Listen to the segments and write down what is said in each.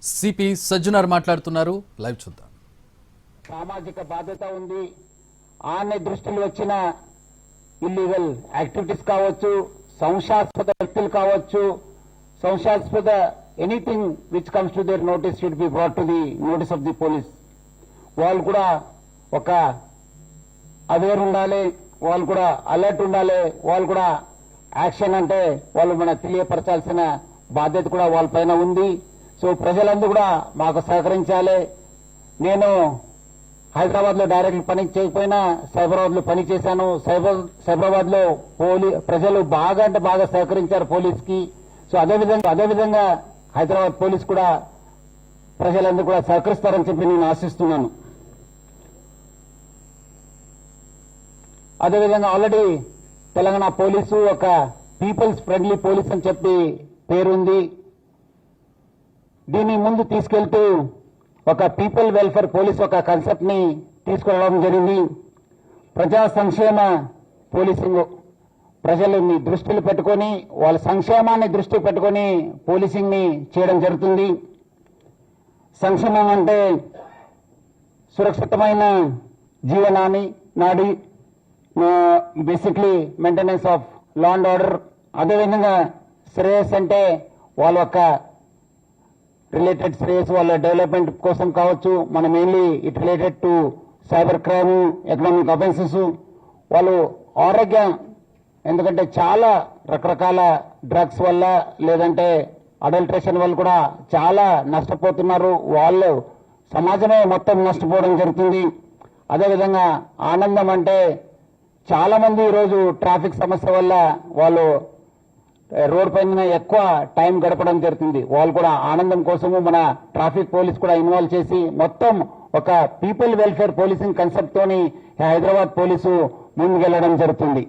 CP Sajjanar మాట్లాడుతున్నారు. Live చూద్దాం. సామాజిక బాధ్యత ఉంది. ఆనే దృష్టిలో వచ్చిన ఇల్లీగల్ యాక్టివిటీస్ కావచ్చు, సంశయాస్పద వ్యక్తులు కావచ్చు, సంశయాస్పద anything which comes to their notice should be brought to the notice of the police. వాళ్ళు కూడా ఒక అవేర్ ఉండాలి, వాళ్ళు కూడా అలర్ట్ ఉండాలి, వాళ్ళు కూడా యాక్షన్ అంటే వాళ్ళు మనకు తెలియపరచాల్సిన బాధ్యత కూడా వాళ్ళపైన ఉంది. సో ప్రజలందరూ కూడా మాకు సహకరించాలి. నేను హైదరాబాద్ లో డైరెక్ట్ పని చేయకపోయినా సైబరాబాద్ లో పని చేశాను. సైబరాబాద్ లో ప్రజలు బాగా అంటే బాగా సహకరించారు పోలీస్ కి. సో అదేవిధంగా హైదరాబాద్ పోలీస్ కూడా ప్రజలందరూ కూడా సహకరిస్తారని చెప్పి నేను ఆశిస్తున్నాను. అదేవిధంగా ఆల్రెడీ తెలంగాణ పోలీసు ఒక పీపుల్స్ ఫ్రెండ్లీ పోలీస్ అని చెప్పి పేరుంది. దీన్ని ముందు తీసుకెళ్తూ ఒక పీపుల్ వెల్ఫేర్ పోలీస్ ఒక కాన్సెప్ట్ ని తీసుకురావడం జరిగింది. ప్రజా సంక్షేమ పోలీసింగ్, ప్రజలని దృష్టిలో పెట్టుకొని వాళ్ళ సంక్షేమాన్ని దృష్టి పెట్టుకొని పోలీసింగ్ ని చేయడం జరుగుతుంది. సంక్షేమం అంటే సురక్షితమైన జీవనాన్ని నాడి, basically maintenance of law and order. అదేవిధంగా శ్రేయస్ అంటే వాళ్ళ యొక్క రిలేటెడ్ శ్రేయస్ వాళ్ళ డెవలప్మెంట్ కోసం కావచ్చు. మన mainly it related to cyber crime, economic offences. వాళ్ళు ఆరోగ్యం, ఎందుకంటే చాలా రకరకాల డ్రగ్స్ వల్ల లేదంటే అడల్ట్రేషన్ వల్ల కూడా చాలా నష్టపోతున్నారు. వాళ్ళు సమాజమే మొత్తం నష్టపోవడం జరుగుతుంది. అదేవిధంగా ఆనందం అంటే చాలా మంది ఈరోజు ట్రాఫిక్ సమస్య వల్ల వాళ్ళు రోడ్ పైన ఎక్కువ టైం గడపడం జరుగుతుంది. వాళ్ళు కూడా ఆనందం కోసము మన ట్రాఫిక్ పోలీస్ కూడా ఇన్వాల్వ్ చేసి మొత్తం ఒక పీపుల్ వెల్ఫేర్ పోలీసింగ్ కాన్సెప్ట్ తోని హైదరాబాద్ పోలీసు ముందుకెళ్లడం జరుగుతుంది.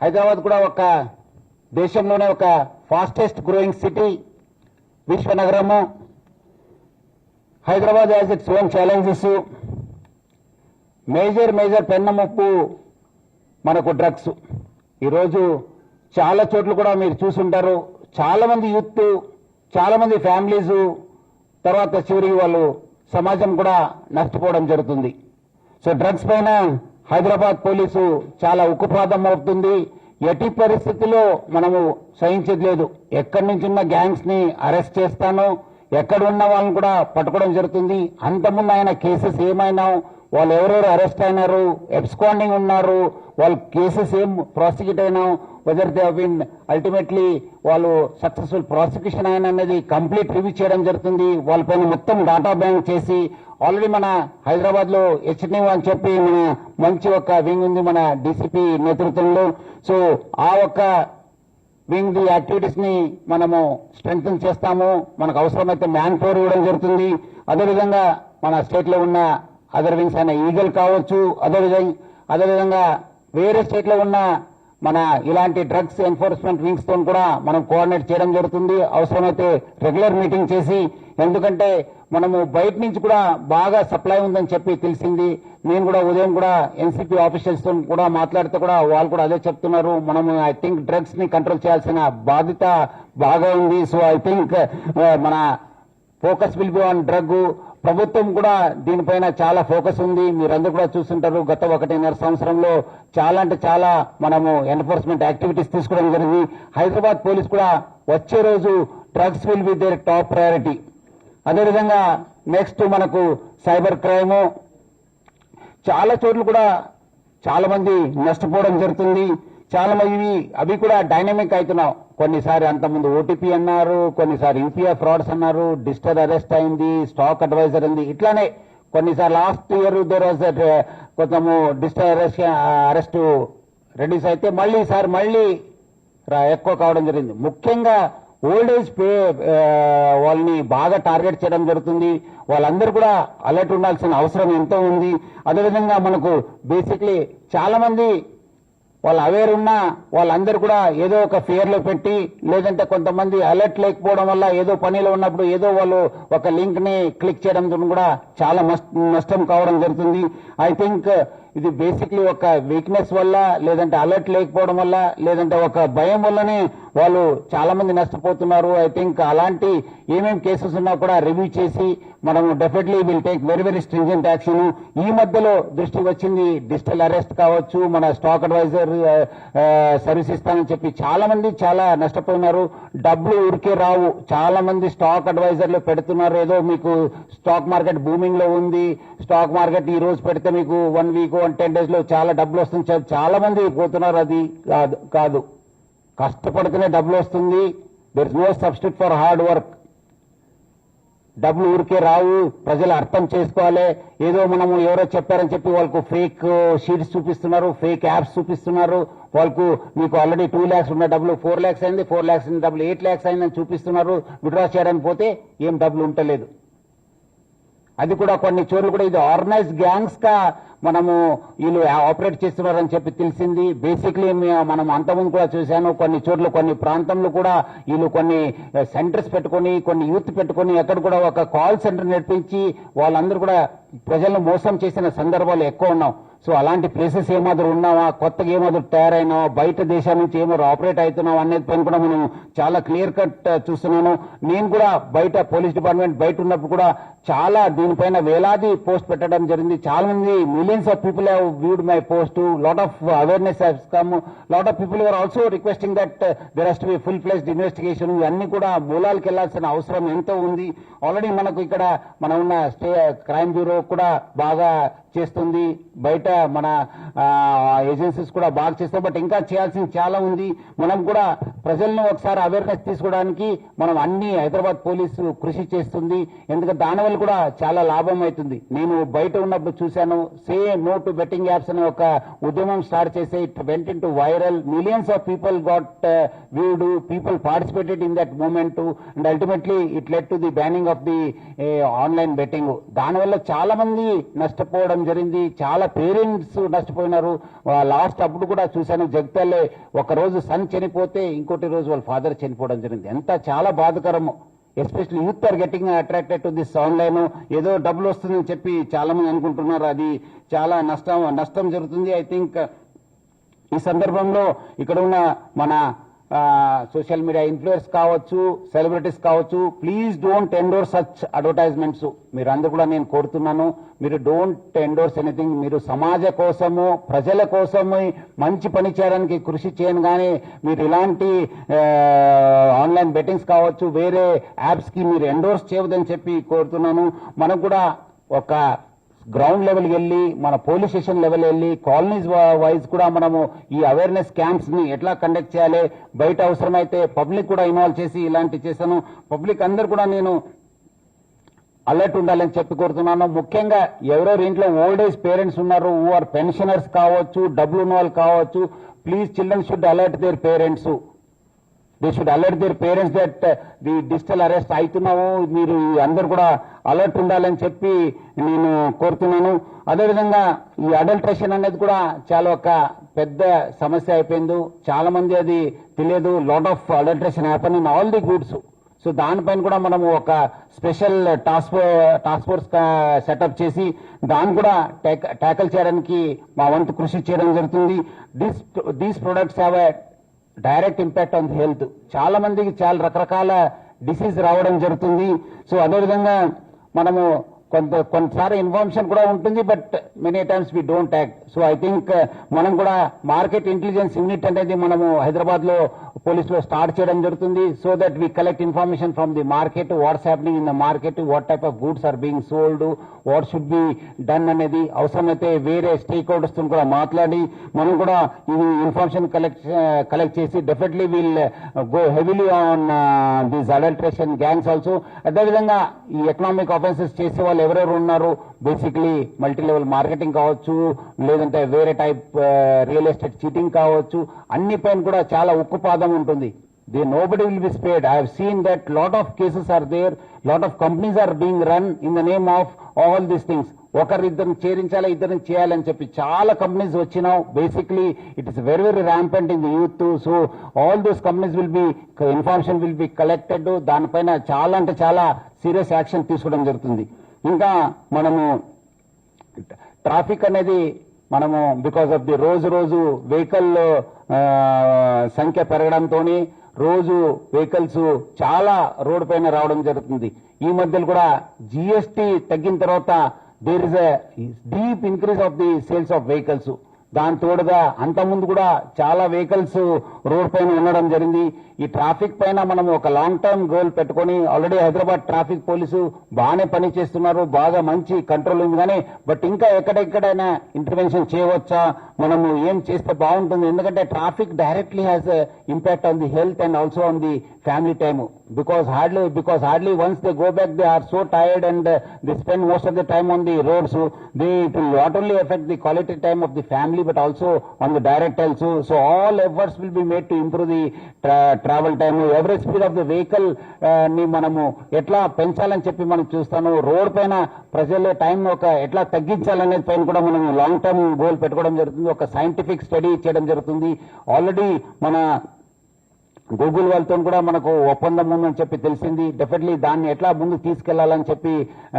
హైదరాబాద్ కూడా ఒక దేశంలోనే ఒక ఫాస్టెస్ట్ గ్రోయింగ్ సిటీ, విశ్వనగరము. Hyderabad has its own challenges. Major పెన్నముప్పు మనకు డ్రగ్స్. ఈరోజు చాలా చోట్ల కూడా మీరు చూసుంటారు, చాలా మంది యూత్, చాలా మంది ఫ్యామిలీస్, తర్వాత చివరికి వాళ్ళు సమాజం కూడా నష్టపోవడం జరుగుతుంది. సో డ్రగ్స్ పైన హైదరాబాద్ పోలీసు చాలా ఉక్కుపాదం అవుతుంది. ఎట్టి పరిస్థితుల్లో మనము సహించేది లేదు. ఎక్కడి నుంచి ఉన్న గ్యాంగ్స్ ని అరెస్ట్ చేస్తాను, ఎక్కడ ఉన్న వాళ్ళని కూడా పట్టుకోవడం జరుగుతుంది. అంతకుముందు ఆయన కేసెస్ ఏమైనా, వాళ్ళు ఎవరెవరు అరెస్ట్ అయినారు, ఎబ్స్కాండింగ్ ఉన్నారు, వాళ్ళు కేసెస్ ఏం ప్రాసిక్యూట్ అయినా, whether they have been ultimately వాళ్ళు సక్సెస్ఫుల్ ప్రాసిక్యూషన్ అయిన అనేది కంప్లీట్ రివ్యూ చేయడం జరుగుతుంది. వాళ్ళపైన మొత్తం డాటా బ్యాంక్ చేసి ఆల్రెడీ మన హైదరాబాద్ లో హెచ్ఎన్యూ అని చెప్పి మన మంచి ఒక వింగ్ ఉంది మన డీసీపీ నేతృత్వంలో. సో ఆ ఒక్క వింగ్ ది యాక్టివిటీస్ ని మనము స్ట్రెంగ్తన్ చేస్తాము. మనకు అవసరమైతే మ్యాన్ పవర్ ఇవ్వడం జరుగుతుంది. అదేవిధంగా మన స్టేట్ లో ఉన్న అదర్ వింగ్స్ అయిన ఈగల్ కావచ్చు, అదేవిధంగా వేరే స్టేట్ లో ఉన్న మన ఇలాంటి డ్రగ్స్ ఎన్ఫోర్స్మెంట్ వింగ్స్ తో కూడా మనం కోఆర్డినేట్ చేయడం జరుగుతుంది. అవసరమైతే రెగ్యులర్ మీటింగ్ చేసి, ఎందుకంటే మనము బయట నుంచి కూడా బాగా సప్లై ఉందని చెప్పి తెలిసింది. నేను కూడా ఉదయం కూడా ఎన్సీపీ ఆఫీసర్స్ తో కూడా మాట్లాడితే కూడా వాళ్ళు కూడా అదే చెప్తున్నారు. మనము ఐ థింక్ డ్రగ్స్ ని కంట్రోల్ చేయాల్సిన బాధ్యత బాగా ఉంది. సో ఐ థింక్ మన focus will be on drug. ప్రభుత్వం కూడా దీనిపైన చాలా ఫోకస్ ఉంది. మీరందరూ కూడా చూస్తుంటారు, గత 1.5 సంవత్సరంలో చాలా అంటే చాలా మనము ఎన్ఫోర్స్మెంట్ యాక్టివిటీస్ తీసుకోవడం జరిగింది. హైదరాబాద్ పోలీస్ కూడా వచ్చే రోజు drugs will be their top priority. అదేవిధంగా నెక్స్ట్ మనకు సైబర్ క్రైమ్, చాలా చోట్ల కూడా చాలా మంది నష్టపోవడం జరుగుతుంది. చాలా మంది అవి కూడా డైనమిక్ అవుతున్నాం. కొన్నిసారి అంతకుముందు ఓటీపీ అన్నారు, కొన్నిసారి యూపీఐ ఫ్రాడ్స్ అన్నారు, డిజిటల్ అరెస్ట్ అయింది, స్టాక్ అడ్వైజర్ అయింది. ఇట్లానే కొన్నిసారి లాస్ట్ ఇయర్ కొంచెము డిజిటల్ అరెస్ట్ రెడ్యూస్ అయితే మళ్ళీ ఈసారి మళ్ళీ ఎక్కువ కావడం జరిగింది. ముఖ్యంగా ఓల్డ్ ఏజ్ వాళ్ళని బాగా టార్గెట్ చేయడం జరుగుతుంది. వాళ్ళందరూ కూడా అలర్ట్ ఉండాల్సిన అవసరం ఎంతో ఉంది. అదేవిధంగా మనకు బేసిక్లీ చాలా మంది వాళ్ళు అవేర్ ఉన్నా వాళ్ళందరూ కూడా ఏదో ఒక ఫియర్ లో పెట్టి, లేదంటే కొంతమంది అలర్ట్ లేకపోవడం వల్ల ఏదో పనిలో ఉన్నప్పుడు ఏదో వాళ్ళు ఒక లింక్ ని క్లిక్ చేయడం కూడా చాలా నష్టం కావడం జరుగుతుంది. ఐ థింక్ ఇది బేసిక్లీ ఒక వీక్నెస్ వల్ల, లేదంటే అలర్ట్ లేకపోవడం వల్ల, లేదంటే ఒక భయం వల్లనే వాళ్ళు చాలా మంది నష్టపోతున్నారు. ఐ థింక్ అలాంటి ఏమేమి కేసెస్ ఉన్నా కూడా రివ్యూ చేసి మనము definitely will take very very stringent action. ఈ మధ్యలో దృష్టికి వచ్చింది డిజిటల్ అరెస్ట్ కావచ్చు, మన స్టాక్ అడ్వైజర్ సర్వీస్ ఇస్తానని చెప్పి చాలా మంది చాలా నష్టపోయినారు. డబ్బులు ఊరికే రావు. చాలా మంది స్టాక్ అడ్వైజర్లు పెడుతున్నారు, ఏదో మీకు స్టాక్ మార్కెట్ బూమింగ్ లో ఉంది, స్టాక్ మార్కెట్ ఈ రోజు పెడితే మీకు 1 వీక్ 10 days లో చాలా డబ్బులు వస్తుంది, చాలా మంది పోతున్నారు. అది కాదు, కష్టపడితేనే డబ్బులు వస్తుంది. There is no substitute for hard work. డబ్బులు ఊరికే రావు, ప్రజలు అర్థం చేసుకోవాలి. ఏదో మనము ఎవరో చెప్పారని చెప్పి వాళ్ళకు ఫేక్ షీట్స్ చూపిస్తున్నారు, ఫేక్ యాప్స్ చూపిస్తున్నారు. వాళ్ళకు మీకు ఆల్రెడీ 2 lakhs ఉన్న డబ్బులు 4 lakhs అయింది, 4 lakhs ఉన్న డబ్బులు 8 lakhs అయిందని చూపిస్తున్నారు. విత్డ్రా చేయడానికి పోతే ఏం డబ్బులు ఉంటలేదు. అది కూడా కొన్ని చోట్ల కూడా ఇది ఆర్గనైజ్డ్ గ్యాంగ్స్ గా మనము వీళ్ళు ఆపరేట్ చేస్తున్నారని చెప్పి తెలిసింది. బేసిక్లీ మనం అంతకుముందు కూడా చూశాను, కొన్ని చోట్ల కొన్ని ప్రాంతంలో కూడా వీళ్ళు కొన్ని సెంటర్స్ పెట్టుకొని, కొన్ని యూత్ పెట్టుకొని, అక్కడ కూడా ఒక కాల్ సెంటర్ నడిపించి వాళ్ళందరూ కూడా ప్రజలను మోసం చేసిన సందర్భాలు ఎక్కువ ఉన్నాం. సో అలాంటి ప్లేసెస్ ఏమాదిరి ఉన్నావా, కొత్తగా ఏమాదిరి తయారైనావా, బయట దేశాల నుంచి ఏమాదిరి ఆపరేట్ అవుతున్నావా అనేది పైన కూడా మనం చాలా క్లియర్ కట్ చూస్తున్నాను. నేను కూడా బయట పోలీస్ డిపార్ట్మెంట్ బయట ఉన్నప్పుడు కూడా చాలా దీనిపైన వేలాది పోస్ట్ పెట్టడం జరిగింది. చాలా మంది millions of people have viewed my post. Lot of awareness has come. Lot of people are also requesting that there has to be full fledged investigation. ఇవన్నీ కూడా మూలాలకు వెళ్లాల్సిన అవసరం ఎంతో ఉంది. ఆల్రెడీ మనకు ఇక్కడ మనం ఉన్న క్రైమ్ బ్యూరో కూడా బాగా చేస్తుంది, బయట మన ఏజెన్సీస్ కూడా బాగా చేస్తాం. బట్ ఇంకా చేయాల్సింది చాలా ఉంది. మనం కూడా ప్రజలను ఒకసారి అవేర్నెస్ తీసుకోవడానికి మనం అన్ని హైదరాబాద్ పోలీసు కృషి చేస్తుంది. ఎందుకంటే దానివల్ల కూడా చాలా లాభం అవుతుంది. నేను బయట ఉన్నప్పుడు చూశాను, say no to betting apps అనే ఒక ఉద్యమం స్టార్ట్ చేసి it went in to viral. Millions of people got viewed, people participated in that moment and ultimately it led to the banning of the online betting. దానివల్ల చాలా మంది నష్టపోవడం జరిగింది, చాలా పేరెంట్స్ నష్టపోయినారు. లాస్ట్ అప్పుడు కూడా చూశాను, జగిత్యాలే ఒక రోజు సన్ చనిపోతే ఇంకోటి రోజు వాళ్ళ ఫాదర్ చనిపోవడం జరిగింది. ఎంత చాలా బాధకరము. Especially youth are getting attracted to this online. ఏదో డబ్బులు వస్తుందని చెప్పి చాలా మంది అనుకుంటున్నారు, అది చాలా నష్టం జరుగుతుంది. ఐ థింక్ ఈ సందర్భంలో ఇక్కడ ఉన్న మన సోషల్ మీడియా ఇన్ఫ్లుయెన్స్ కావచ్చు, సెలబ్రిటీస్ కావచ్చు, please don't endorse such advertisements. మీరు అందరూ కూడా నేను కోరుతున్నాను, మీరు డోంట్ ఎండోర్స్ ఎనీథింగ్. మీరు సమాజ కోసము, ప్రజల కోసము మంచి పని చేయడానికి కృషి చేయను, కానీ మీరు ఇలాంటి ఆన్లైన్ బెట్టింగ్స్ కావచ్చు, వేరే యాప్స్ కి మీరు ఎండోర్స్ చేయవద్దని చెప్పి కోరుతున్నాను. మనకు కూడా ఒక గ్రౌండ్ లెవెల్కి వెళ్ళి, మన పోలీస్ స్టేషన్ లెవెల్ వెళ్ళి, కాలనీస్ వైజ్ కూడా మనము ఈ అవేర్నెస్ క్యాంప్స్ ని ఎట్లా కండక్ట్ చేయాలి, బయట అవసరమైతే పబ్లిక్ కూడా ఇన్వాల్వ్ చేసి ఇలాంటి చేశాను. పబ్లిక్ అందరు కూడా నేను అలర్ట్ ఉండాలని చెప్పి కోరుతున్నాను. ముఖ్యంగా ఎవరెవరు ఇంట్లో ఓల్డ్ ఏజ్ పేరెంట్స్ ఉన్నారు, హూ ఆర్ పెన్షనర్స్ కావచ్చు, డబ్బులు ఉన్న వాళ్ళు కావచ్చు, please children should alert their parents. They should alert their parents that the digital arrest అవుతున్నాము, మీరు అందరు కూడా అలర్ట్ ఉండాలని చెప్పి నేను కోరుతున్నాను. అదేవిధంగా ఈ అడల్ట్రేషన్ అనేది కూడా చాలా ఒక పెద్ద సమస్య అయిపోయింది. చాలా మంది అది తెలియదు. Lot of adulteration happen in all the goods. So దానిపైన కూడా మనము ఒక స్పెషల్ టాస్క్ ఫోర్స్ సెటప్ చేసి దాన్ని కూడా ట్యాకల్ చేయడానికి మా వంతు కృషి చేయడం జరుగుతుంది. These products have a direct impact on the health. చాలా మందికి చాలా రకరకాల డిసీజ్ రావడం జరుగుతుంది. సో అదేవిధంగా మనము కొన్నిసారి ఇన్ఫర్మేషన్ కూడా ఉంటుంది, but many times we don't act. So I think మనం కూడా మార్కెట్ ఇంటెలిజెన్స్ యూనిట్ అనేది మనము హైదరాబాద్ లో పోలీసులో స్టార్ట్ చేయడం జరుగుతుంది. So that we collect information from the market, what's happening in the market, what type of goods are being sold, what should be done అనేది. అవసరమైతే వేరే స్టేక్ హోల్డర్స్ తో కూడా మాట్లాడి మనం కూడా ఈ ఇన్ఫర్మేషన్ కలెక్ట్ చేసి definitely will go heavily on these adulteration gangs also. అదేవిధంగా ఈ ఎకనామిక్ ఆఫెన్సెస్ చేసే వాళ్ళు ఎవరెవరు ఉన్నారు, బేసిక్లీ మల్టీ లెవెల్ మార్కెటింగ్ కావచ్చు, లేదంటే వేరే టైప్ రియల్ ఎస్టేట్ చీటింగ్ కావచ్చు, అన్ని పైన కూడా చాలా ఉక్కుపాదం ఉంటుంది. Nobody will be spared. I have seen that lot of cases are there, lot of companies are being run in the name of all these things. ఒకరిద్దరిని చేరించాలి, ఇద్దరిని చేయాలని చెప్పి చాలా కంపెనీస్ వచ్చినావు. Basically it is very very rampant in the youth. So all those companies will be information will be collected. దానిపైన చాలా అంటే చాలా serious action తీసుకోవడం జరుగుతుంది. ఇంకా మనము ట్రాఫిక్ అనేది మనము బికాస్ ఆఫ్ ది రోజు వెహికల్ సంఖ్య పెరగడంతో రోజు వెహికల్స్ చాలా రోడ్డు పైన రావడం జరుగుతుంది. ఈ మధ్యలో కూడా జిఎస్టీ తగ్గిన తర్వాత there is a deep increase of the sales of vehicles. దాని తోడుగా అంతకుముందు కూడా చాలా వెహికల్స్ రోడ్ పైన ఉండడం జరిగింది. ఈ ట్రాఫిక్ పైన మనం ఒక లాంగ్ టర్మ్ గోల్ పెట్టుకొని ఆల్రెడీ హైదరాబాద్ ట్రాఫిక్ పోలీసు బాగానే పని చేస్తున్నారు, బాగా మంచి కంట్రోల్ ఉంది. కానీ బట్ ఇంకా ఎక్కడెక్కడైనా ఇంటర్వెన్షన్ చేయవచ్చా, మనము ఏం చేస్తే బాగుంటుంది? ఎందుకంటే traffic directly has impact on the health and also on the family time. Because hardly once they go back, they are so tired and they spend most of the time on the roads. So it will not only affect the quality time of the family but also on the direct health. So all efforts will be made to improve the travel time. Average speed of the vehicle ni manamu etla పెంచాలని చెప్పి మనం చూస్తాను. Road పైన ప్రజల time ఒక ఎట్లా తగ్గించాలనే పైన కూడా మనం లాంగ్ టర్మ్ గోల్ పెట్టుకోవడం జరుగుతుంది. ఒక సైంటిఫిక్ స్టడీ చేయడం జరుగుతుంది. ఆల్రెడీ మన గూగుల్ వాళ్ళతో కూడా మనకు ఒప్పందం ఉందని చెప్పి తెలిసింది. డెఫినెట్లీ దాన్ని ఎట్లా ముందుకు తీసుకెళ్లాలని చెప్పి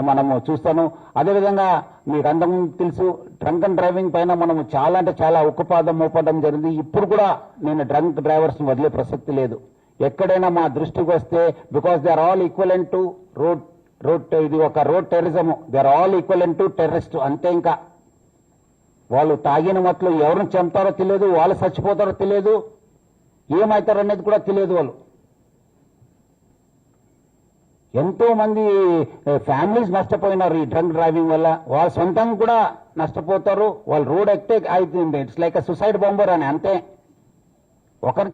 మనము చూస్తాను. అదేవిధంగా మీకు అంతకుముందు తెలుసు, డ్రంక్ అండ్ డ్రైవింగ్ పైన మనము చాలా అంటే చాలా ఉక్కుపాదం మోపడం జరిగింది. ఇప్పుడు కూడా నేను డ్రంక్ డ్రైవర్స్ వదిలే ప్రసక్తి లేదు. ఎక్కడైనా మా దృష్టికి వస్తే because they are all equivalent to road ఇది ఒక road terrorism. They are all equivalent to terrorist. అంతే. ఇంకా వాళ్ళు తాగిన మట్లు ఎవరిని చంపుతారో తెలియదు, వాళ్ళు చచ్చిపోతారో తెలియదు, ఏమవుతారు అనేది కూడా తెలియదు. వాళ్ళు ఎంతో మంది ఫ్యామిలీస్ నష్టపోయినారు ఈ డ్రంక్ డ్రైవింగ్ వల్ల. వాళ్ళ సొంతంగా కూడా నష్టపోతారు. వాళ్ళు రోడ్ ఎక్కితే అవుతుంది. ఇట్స్ లైక్ సూసైడ్ బాంబర్ అని. అంతే. ఒకరి